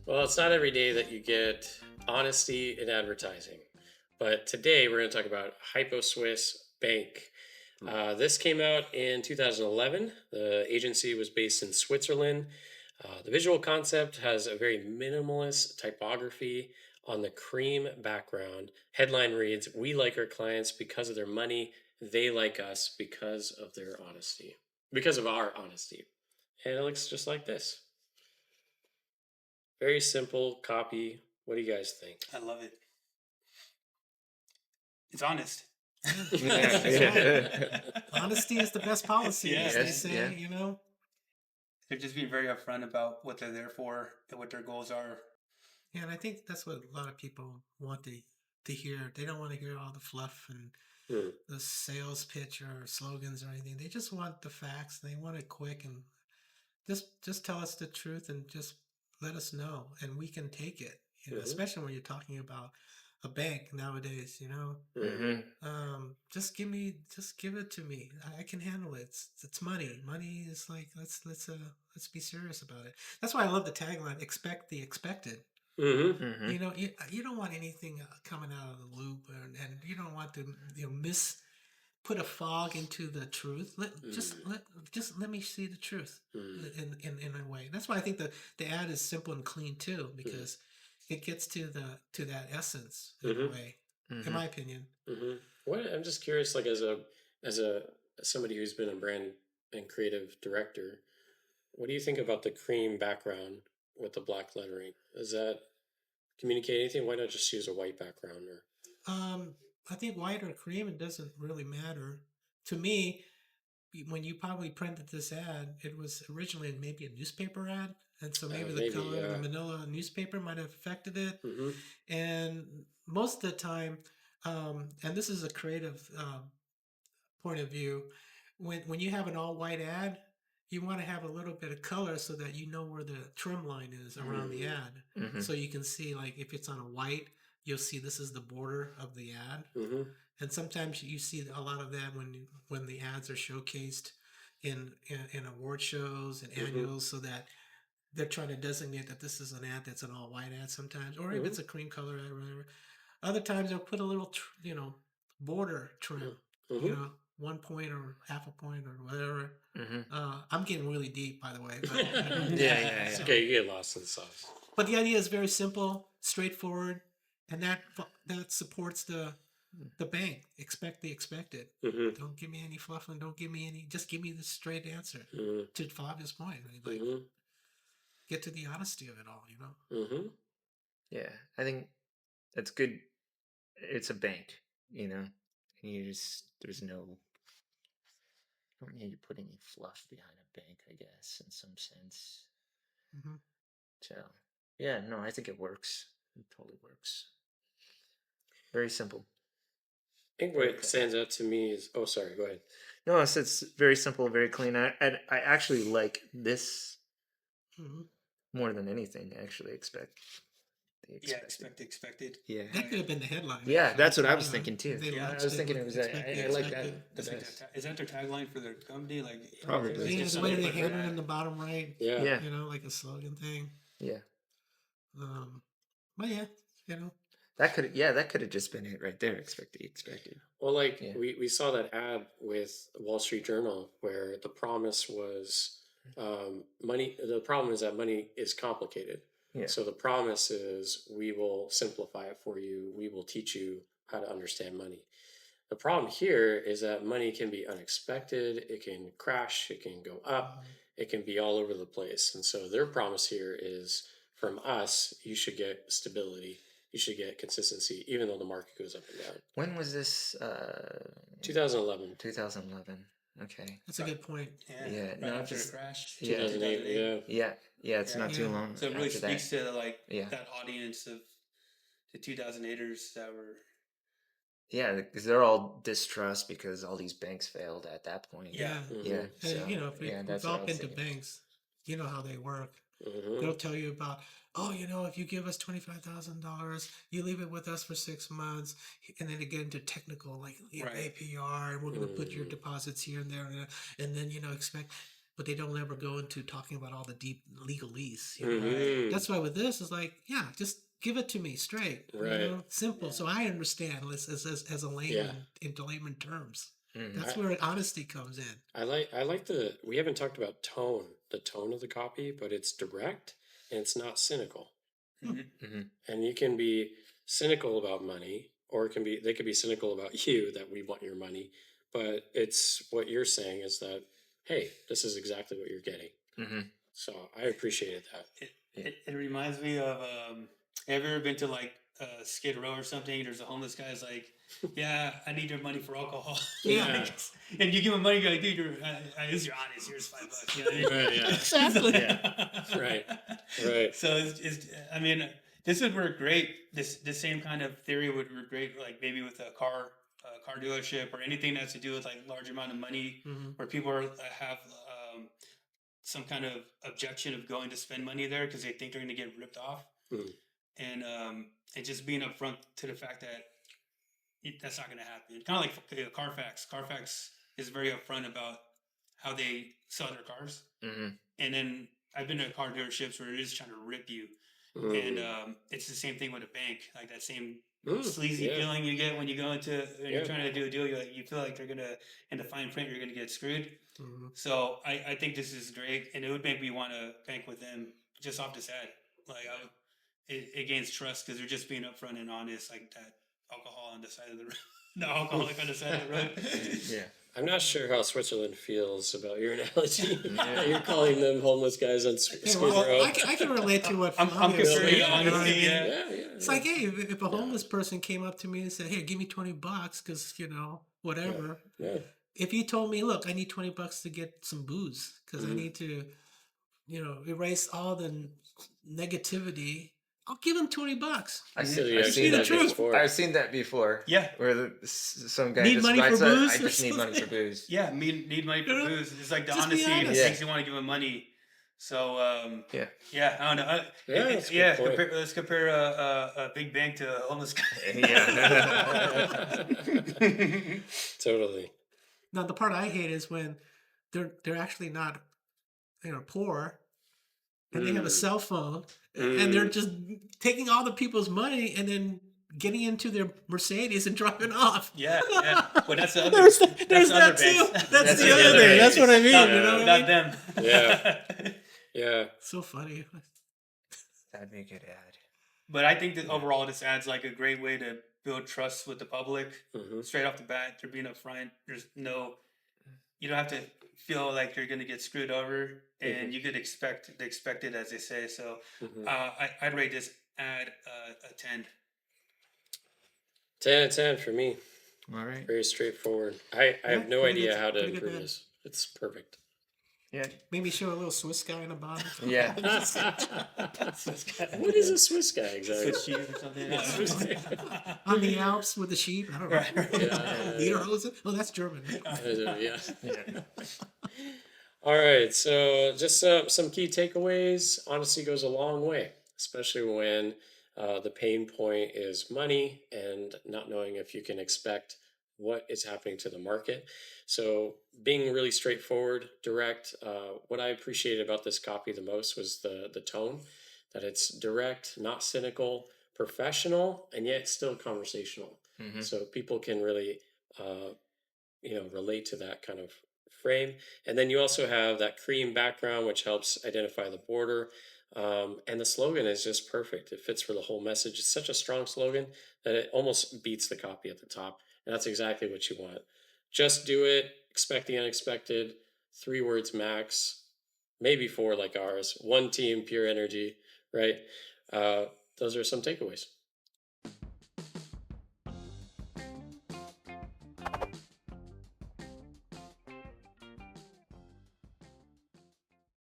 Well, it's not every day that you get honesty in advertising. But today we're going to talk about Hypo Swiss Bank. Mm. This came out in 2011. The agency was based in Switzerland. The visual concept has a very minimalist typography on the cream background. Headline reads, "We like our clients because of their money. They like us because of their honesty, because of our honesty." And it looks just like this. Very simple copy. What do you guys think? I love it. It's honest. Yeah, That's right. yeah. Honesty is the best policy, Yeah. as they Yes, say, yeah. you know? They're just being very upfront about what they're there for and what their goals are. Yeah, and I think that's what a lot of people want to hear. They don't want to hear all the fluff and Hmm. the sales pitch or slogans or anything. They just want the facts. They want it quick and just tell us the truth and just let us know and we can take it. You know, Mhm. especially when you're talking about a bank nowadays, you know. Mhm. Just give it to me. I can handle it. It's money. Money is like let's be serious about it. That's why I love the tagline: "Expect the expected." Mhm. Mm-hmm. You know, you don't want anything coming out of the loop, and you don't want to put a fog into the truth. Just let me see the truth Mhm. in a way. That's why I think the ad is simple and clean too, Mhm. because it gets to that essence in a Mhm. way, in Mm-hmm. my opinion. Mhm. What I'm just curious, like as a as somebody who's been a brand and creative director, what do you think about the cream background with the black lettering? Does that communicate anything? Why not just use a white background or? Um, I think white or cream, it doesn't really matter. To me, when you probably printed this ad, it was originally maybe a newspaper ad. And so maybe the Maybe, color of the yeah. manila newspaper might have affected it. Mhm. And most of the time, and this is a creative point of view, when you have an all white ad, you want to have a little bit of color so that you know where the trim line is around the Mhm. ad. Mm-hmm. So you can see, like, if it's on a white, you'll see this is the border of the ad. Mhm. And sometimes you see a lot of that when the ads are showcased in award shows and Mhm. annuals, so that they're trying to designate that this is an ad that's an all white ad sometimes, or if Mhm. it's a cream color ad or whatever. Other times they'll put a little border trim, you Mhm. know, 1 point or half a point or whatever. Mm-hmm. I'm getting really deep, by the way, but Yeah, yeah, It's yeah. okay. You get lost in the sauce. but the idea is very simple, straightforward, and that supports the bank. Expect the expected. Mhm. Don't give me any fluff and don't give me any. Just give me the straight answer Mhm. to Flavia's point. I mean, like, Mhm. get to the honesty of it all. You know. Mhm. Yeah, I think that's good. It's a bank, you know, and there's no, you don't need to put any fluff behind a bank, I guess, in some sense. Hmm. So, yeah, no, I think it works. It totally works. Very simple. I think Very what clean. stands out to me is, oh, sorry, go ahead. No, it's very simple, very clean. I actually like this Hmm. more than anything. I actually expect the Yeah, expected. expect the expected. Yeah. That could have been the headline. Yeah, Actually, that's what I was you know, thinking too. if they Yeah, I launched was it thinking with it was. expect the I like that expected. the That's like best. is that their tagline for their company? Like Probably. Yeah, Just the way something they like had it that. in the bottom right, Yeah. Yeah, you know, like a slogan thing. yeah. Um, but yeah, you know, That could have just been it right there. Expect the expected. Well, like Yeah. we saw that ad with Wall Street Journal where the promise was money. The problem is that money is complicated. Yeah. So the promise is we will simplify it for you. We will teach you how to understand money. The problem here is that money can be unexpected. It can crash. It can go up. um, It can be all over the place. And so their promise here is from us, you should get stability. You should get consistency, even though the market goes up and down. When was this? 2011, 2011. Okay. that's a good point. yeah, Yeah. right No, after the just crash, yeah, 2008, 2008. yeah. yeah, yeah. It's Yeah. not too Yeah, long So it really after that. speaks to like Yeah, that audience of the 2008ers that were. yeah, because they're all distrust because all these banks failed at that point. Yeah. yeah. Yeah. Mm-hmm. So And you know, if yeah, we've that's what all I was been to thinking. banks, you know how they work. Mm-hmm. They'll tell you about, oh, you know, if you give us $25,000, you leave it with us for 6 months, and then they get into technical, like, Right. APR, and we're going to put your Mm-hmm. deposits here and there, and then, you know, expect. but they don't ever go into talking about all the deep legalese. Mhm. That's why with this, it's like, yeah, just give it to me straight, Right. simple, Yeah. so I understand as a Yeah. layman into layman terms. Mhm. That's I, where honesty comes in. I like we haven't talked about the tone of the copy, but it's direct and it's not cynical. Hmm. Mhm. Mhm. And you can be cynical about money, or they could be cynical about you that we want your money, but it's what you're saying is that, hey, this is exactly what you're getting. Mhm. So I appreciated that. It reminds me of have you ever been to like Skid Row or something? There's a homeless guy who's like, yeah, I need your money for alcohol. Yeah. And you give him money, you're like, dude, you're honest. Here's $5. You know what I mean? Right, yeah. Exactly. Right. Right. So I mean, this would work great. This same kind of theory would work great, like maybe with a car dealership or anything that has to do with like large amount of money, Hmm. where people have some kind of objection of going to spend money there because they think they're going to get ripped off, Mm. and just being upfront to the fact that that's not going to happen. Kind of like Carfax. Carfax is very upfront about how they sell their cars, Mhm. and then I've been to car dealerships where they're just trying to rip you, and Mm. it's the same thing with a bank, like that same sleazy Yeah. feeling you get when you go into when you're Yeah. trying to do a deal. You feel like they're gonna in the fine print you're gonna get screwed. Hmm. So I think this is great, and it would make me want to bank with them just off this ad. Like it gains trust because they're just being upfront and honest, like that alcohol on the side of the road, the alcoholic on the side of the road. Yeah. I'm not sure how Switzerland feels about your analogy. Yeah. You're calling them homeless guys on Hey, Skid well, Row. I can relate to what I'm Flavio said. comparing Yeah, to You know what I honesty. mean? Yeah. Yeah. It's like, hey, if a Yeah. homeless person came up to me and said, "Hey, give me $20 because whatever." Yeah. If you told me, "Look, I need $20 to get some booze because I Mhm. need to, erase all the negativity," I'll give him $20. I Mhm. see, You I've actually seen the that did truth. before. I've seen that before. Yeah. Where some guy Need just money for writes out, booze I or just need money for something? booze. Yeah, need money for You know? booze. It's like the Just be honesty honest. makes you want to give them money. So Yeah. yeah, I don't know. Yeah, that's a good point. Let's compare a big bank to a homeless guy. Yeah. Totally. Now, the part I hate is when they're actually not, poor, and they have a Mm. cell phone, and they're Mm. just taking all the people's money and then getting into their Mercedes and driving off. Yeah. Well, that's the other. There's That's the other that too. banks. That's the the other other thing. That's what I mean. Not, You know what I not mean? them. Yeah. Yeah. So funny. That'd be a good ad. But I think that overall, this adds like a great way to build trust with the public Hmm. straight off the bat. They're being upfront. You don't have to feel like you're going to get screwed over, and Mhm. you could expect the expected, as they say. So Hmm. I'd rate this ad a 10. 10 out of 10 for me. All right. Very straightforward. I have no pretty idea good- how to pretty good improve ad. this. It's perfect. Yeah. Maybe show a little Swiss guy in the bottom. Yeah. What is a Swiss guy exactly? Switch cheese or something. Yeah, Swiss guy. On the Alps with the sheep. I don't know. Right. Yeah. Lederhosen? Oh, that's German. Yeah. Yeah. All right. So, just some key takeaways. Honesty goes a long way, especially when the pain point is money and not knowing if you can expect what is happening to the market. So, being really straightforward, direct. What I appreciated about this copy the most was the tone, that it's direct, not cynical, professional, and yet still conversational. Mhm. So people can really uh, relate to that kind of frame. And then you also have that cream background, which helps identify the border. And the slogan is just perfect. It fits for the whole message. It's such a strong slogan that it almost beats the copy at the top. And that's exactly what you want. Just do it, expect the unexpected, 3 words max, maybe 4 like ours, one team, pure energy, right? Those are some takeaways.